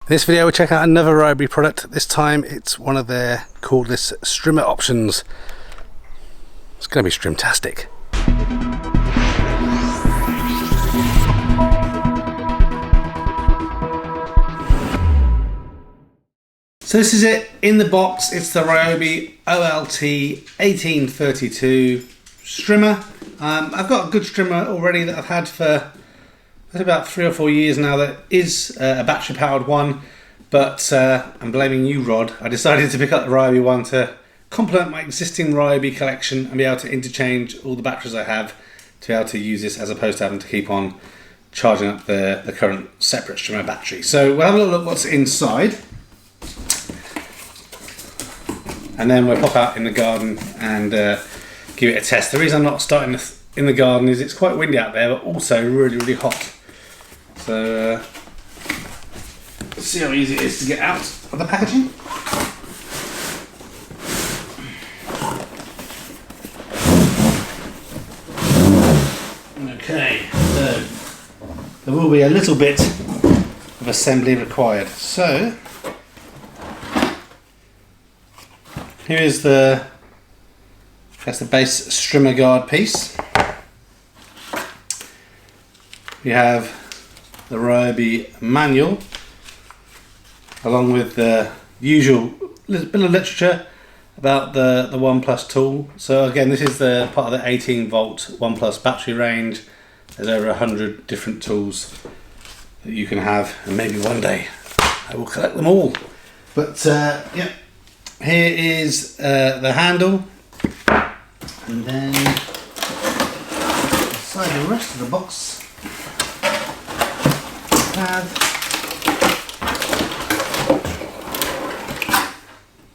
In this video we'll check out another Ryobi product. This time it's one of their cordless strimmer options. It's going to be strimtastic. So this is it in the box. It's the Ryobi OLT1832 Strimmer. I've got a good strimmer already that I've had for about 3 or 4 years now that is a battery powered one, but I'm blaming you, Rod. I decided to pick up the Ryobi one to complement my existing Ryobi collection and be able to interchange all the batteries I have to be able to use this as opposed to having to keep on charging up the current separate strimmer battery. So we'll have a look what's inside, and then we'll pop out in the garden and give it a test. The reason I'm not starting in the garden is it's quite windy out there, but also really hot. So let's see how easy it is to get out of the packaging. Okay, so there will be a little bit of assembly required. So here is that's the base strimmer guard piece. We have the Ryobi manual, along with the usual bit of literature about the One Plus tool. So again, this is the part of the 18 volt One Plus battery range. There's over 100 different tools that you can have, and maybe one day I will collect them all. But yeah, here is the handle, and then inside the rest of the box have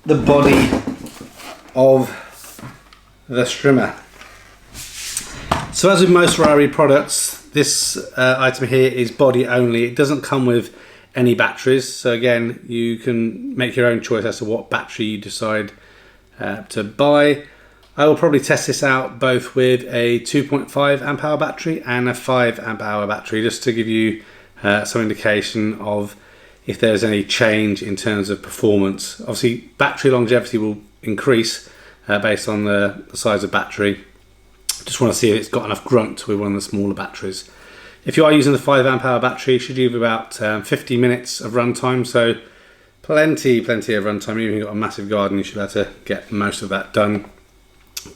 the body of the strimmer. So as with most Ryobi products, this item here is body only. It doesn't come with any batteries, so again you can make your own choice as to what battery you decide to buy. I will probably test this out both with a 2.5 amp hour battery and a 5 amp hour battery, just to give you some indication of if there's any change in terms of performance. Obviously battery longevity will increase based on the size of battery. Just want to see if it's got enough grunt with one of the smaller batteries. If you are using the 5 amp hour battery, it should give about 50 minutes of runtime, so plenty of runtime. Even if you've got a massive garden, you should be able to get most of that done.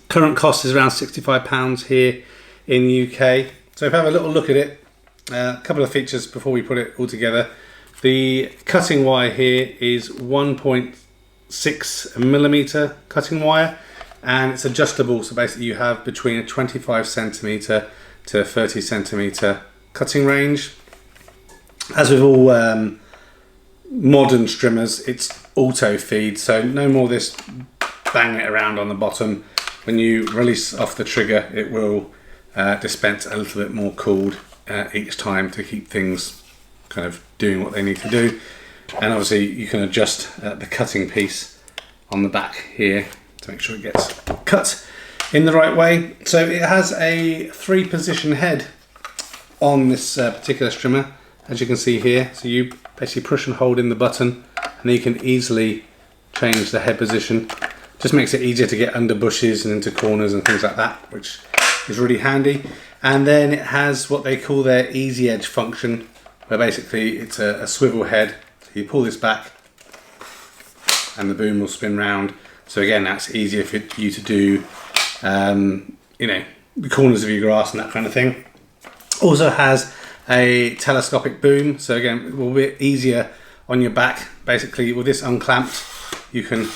Current cost is around £65 here in the UK. So if I have a little look at it, a couple of features before we put it all together. The cutting wire here is 1.6mm cutting wire, and it's adjustable, so basically you have between a 25cm to 30cm cutting range. As with all modern strimmers, it's auto feed, so no more this banging it around on the bottom. When you release off the trigger, it will dispense a little bit more cord each time to keep things kind of doing what they need to do. And obviously you can adjust the cutting piece on the back here to make sure it gets cut in the right way. So it has a 3-position head on this particular strimmer, as you can see here. So you basically push and hold in the button, and then you can easily change the head position. Just makes it easier to get under bushes and into corners and things like that, which is really handy. And then it has what they call their easy edge function, where basically it's a swivel head. So you pull this back and the boom will spin round. So again, that's easier for you to do, you know, the corners of your grass and that kind of thing. Also has a telescopic boom, so again, it will be easier on your back. Basically, with this unclamped, you can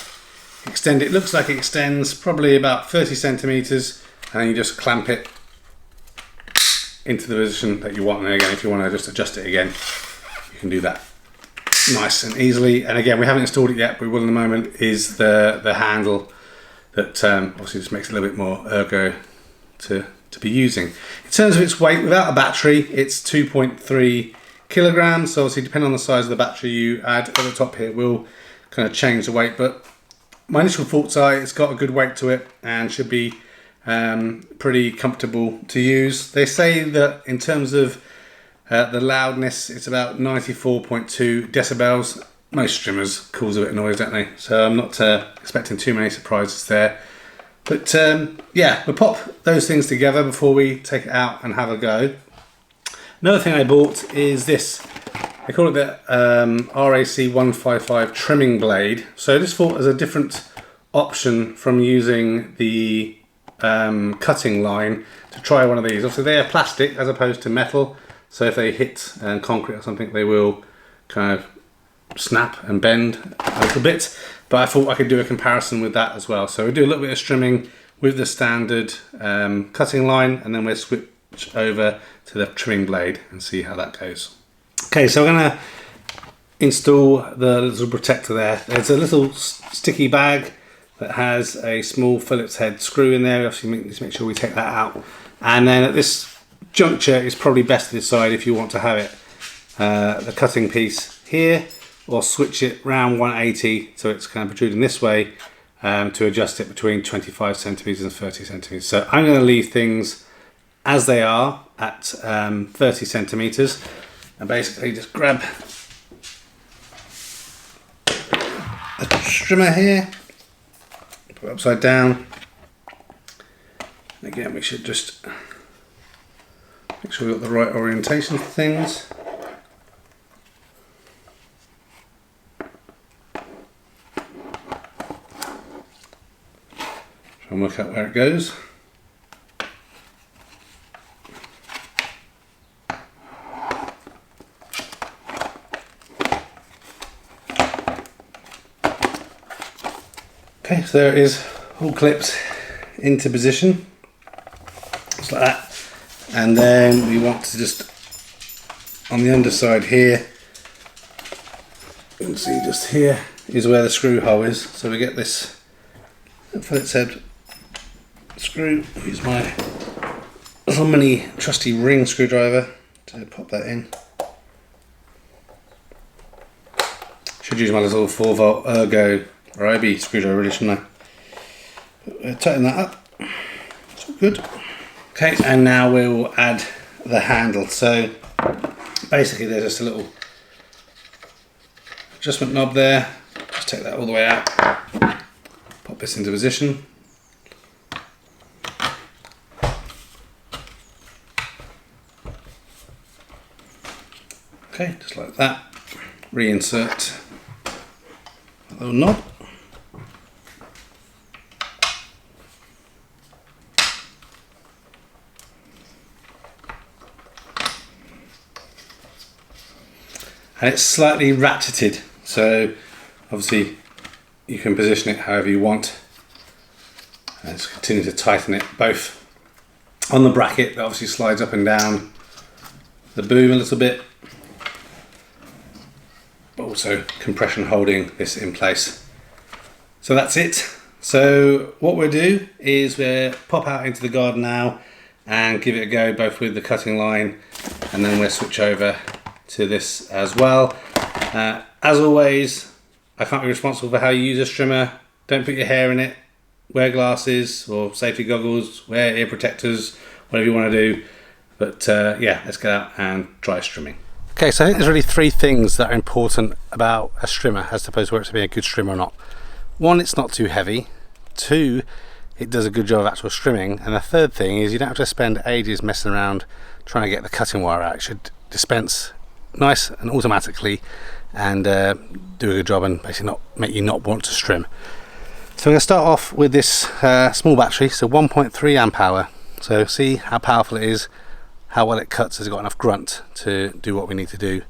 extend it. It looks like it extends probably about 30cm, and then you just clamp it into the position that you want. And again, if you want to just adjust it again, you can do that nice and easily. And again, we haven't installed it yet, but we will in a moment, is the handle that obviously just makes it a little bit more ergo to be using. In terms of its weight, without a battery, it's 2.3 kilograms. So obviously, depending on the size of the battery you add at the top here, will kind of change the weight. But my initial thoughts are it's got a good weight to it and should be pretty comfortable to use. They say that in terms of The loudness, it's about 94.2 decibels. Most strimmers cause a bit of noise, don't they? So I'm not expecting too many surprises there. But yeah, we'll pop those things together before we take it out and have a go. Another thing I bought is this. They call it the RAC155 trimming blade. So this thought as a different option from using the cutting line to try one of these. Obviously they are plastic as opposed to metal, so if they hit concrete or something they will kind of snap and bend a little bit, but I thought I could do a comparison with that as well. So we do a little bit of strimming with the standard cutting line, and then we'll switch over to the trimming blade and see how that goes. Okay, so I'm going to install the little protector there. There's a little sticky bag that has a small Phillips head screw in there. Obviously need to make sure we take that out, and then at this juncture it's probably best to decide if you want to have it the cutting piece here, or switch it round 180 so it's kind of protruding this way, to adjust it between 25 centimeters and 30 centimeters. So I'm going to leave things as they are at 30 centimeters, and basically just grab a strimmer here, put it upside down, and again we should just make sure we've got the right orientation for things. Try and work out where it goes. Okay, so there it is, all clipped into position, just like that. And then we want to just, on the underside here, you can see just here is where the screw hole is. So we get this Phillips head screw. Use my little mini trusty ring screwdriver to pop that in. Should use my little 4-volt Ergo Ryobi screwdriver really, shouldn't I? Tighten that up. It's all good. Okay, and now we'll add the handle. So basically there's just a little adjustment knob there. Just take that all the way out. Pop this into position. Okay, just like that. Reinsert a little knob. And it's slightly ratcheted, so obviously you can position it however you want. And just continue to tighten it both on the bracket that obviously slides up and down the boom a little bit, but also compression holding this in place. So that's it. So what we'll do is we'll pop out into the garden now and give it a go, both with the cutting line, and then we'll switch over to this as well. As always, I can't be responsible for how you use a strimmer. Don't put your hair in it. Wear glasses or safety goggles, wear ear protectors, whatever you want to do. But yeah, let's get out and try strimming. Okay, so I think there's really three things that are important about a strimmer as opposed to whether it's being a good strimmer or not. One, it's not too heavy. Two, it does a good job of actual strimming. And the third thing is you don't have to spend ages messing around trying to get the cutting wire out. It should dispense nice and automatically and do a good job and basically not make you not want to strim. So we're going to start off with this small battery, so 1.3 amp hour. So see how powerful it is, how well it cuts. Has got enough grunt to do what we need to do,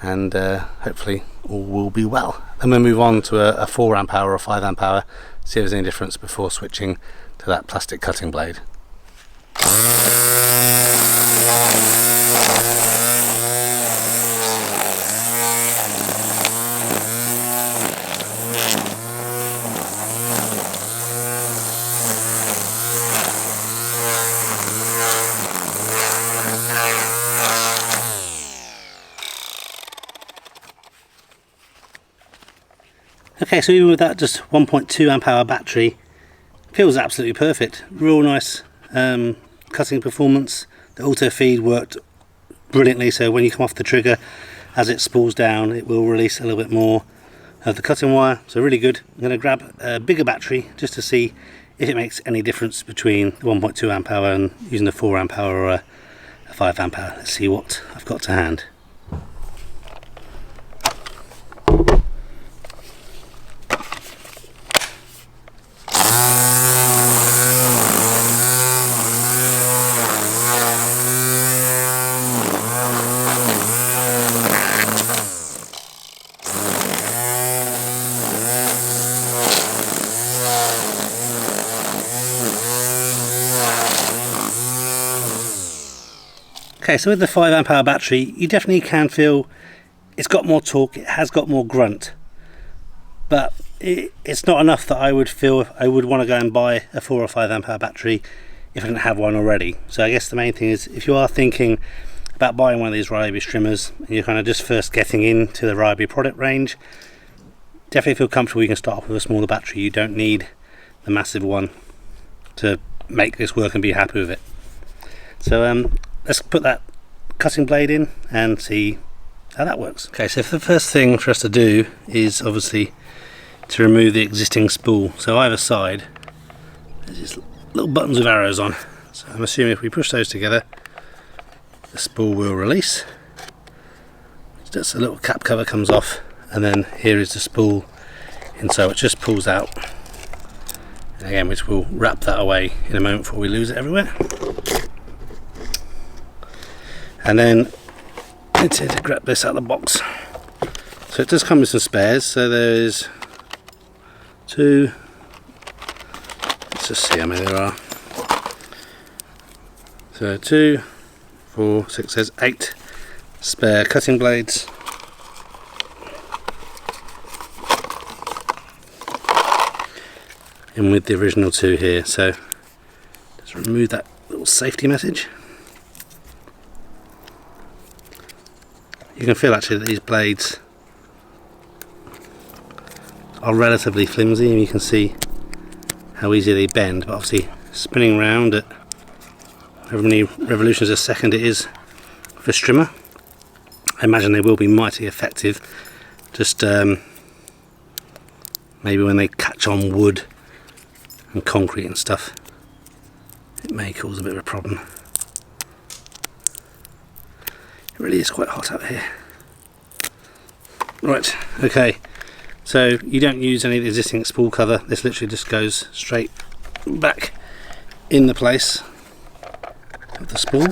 and hopefully all will be well. Then we'll move on to a 4 amp hour or 5 amp hour, see if there's any difference before switching to that plastic cutting blade. Okay, so even with that just 1.2 amp hour battery, feels absolutely perfect. Real nice cutting performance. The auto feed worked brilliantly, so when you come off the trigger, as it spools down, it will release a little bit more of the cutting wire, so really good. I'm going to grab a bigger battery just to see if it makes any difference between the 1.2 amp hour and using a 4 amp hour or a 5 amp hour. Let's see what I've got to hand. Okay, so with the 5 amp hour battery, you definitely can feel it's got more torque, it has got more grunt, but it's not enough that I would feel I would want to go and buy a 4 or 5 amp hour battery if I didn't have one already. So I guess the main thing is, if you are thinking about buying one of these Ryobi Strimmers and you're kind of just first getting into the Ryobi product range, definitely feel comfortable you can start off with a smaller battery. You don't need the massive one to make this work and be happy with it. So let's put that cutting blade in and see how that works. Okay, so the first thing for us to do is obviously to remove the existing spool. So either side there's these little buttons with arrows on, so I'm assuming if we push those together the spool will release. Just a little cap cover comes off, and then here is the spool inside, which just pulls out, and again which will wrap that away in a moment before we lose it everywhere. And then it's here to grab this out of the box. So it does come with some spares, so there is 2, let's just see how many there are. So 2, 4, 6, there's 8 spare cutting blades. And with the original 2 here, so just remove that little safety message. You can feel actually that these blades are relatively flimsy, and you can see how easy they bend, but obviously spinning around at however many revolutions a second it is for strimmer, I imagine they will be mighty effective. Just maybe when they catch on wood and concrete and stuff, it may cause a bit of a problem. It really is quite hot out here. Right, okay, so you don't use any of the existing spool cover. This literally just goes straight back in the place of the spool,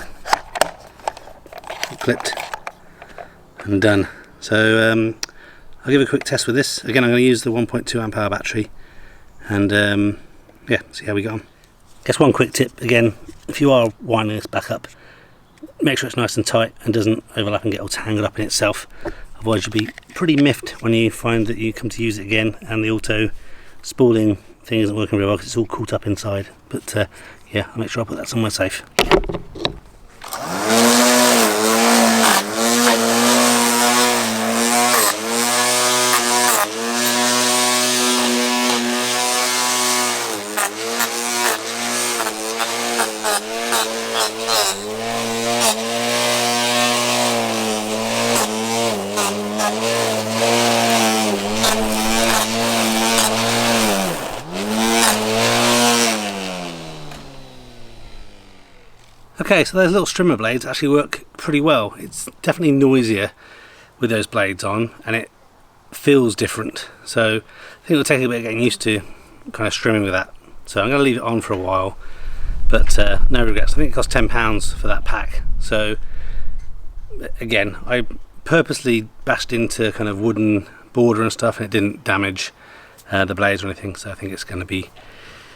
clipped and done. So I'll give a quick test with this. Again, I'm going to use the 1.2 amp hour battery, and yeah, see how we go on. Guess one quick tip again, if you are winding this back up, make sure it's nice and tight and doesn't overlap and get all tangled up in itself. Otherwise you'll be pretty miffed when you find that you come to use it again and the auto spooling thing isn't working very well because it's all caught up inside. But yeah, I'll make sure I put that somewhere safe. Okay, so those little strimmer blades actually work pretty well. It's definitely noisier with those blades on, and it feels different. So I think it'll take a bit of getting used to kind of strimming with that. So I'm going to leave it on for a while, but no regrets. I think it cost £10 for that pack. So again, I purposely bashed into kind of wooden border and stuff, and it didn't damage the blades or anything. So I think it's going to be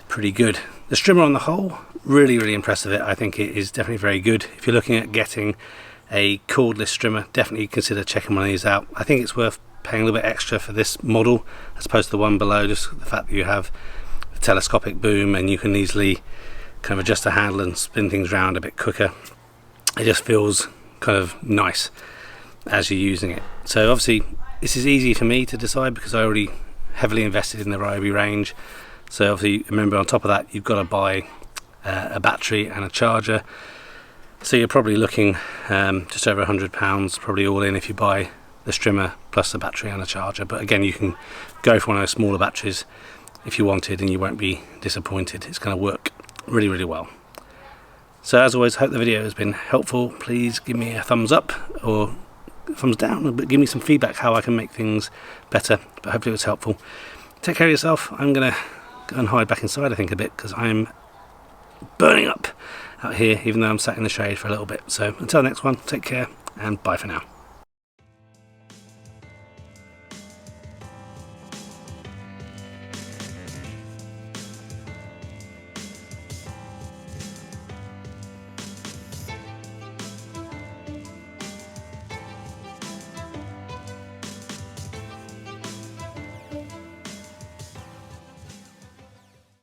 pretty good. The strimmer on the whole, really impressive. I think it is definitely very good. If you're looking at getting a cordless strimmer, definitely consider checking one of these out. I think it's worth paying a little bit extra for this model as opposed to the one below, just the fact that you have the telescopic boom and you can easily kind of adjust the handle and spin things around a bit quicker. It just feels kind of nice as you're using it. So obviously this is easy for me to decide because I already heavily invested in the Ryobi range. So obviously remember, on top of that you've got to buy a battery and a charger. So you're probably looking just over £100, probably all in if you buy the strimmer plus the battery and a charger. But again, you can go for one of those smaller batteries if you wanted, and you won't be disappointed. It's going to work really, really well. So as always, hope the video has been helpful. Please give me a thumbs up or thumbs down, but give me some feedback how I can make things better. But hopefully it was helpful. Take care of yourself. I'm going to go and hide back inside, I think, a bit, because I'm burning up out here, even though I'm sat in the shade for a little bit. So until the next one, take care and bye for now.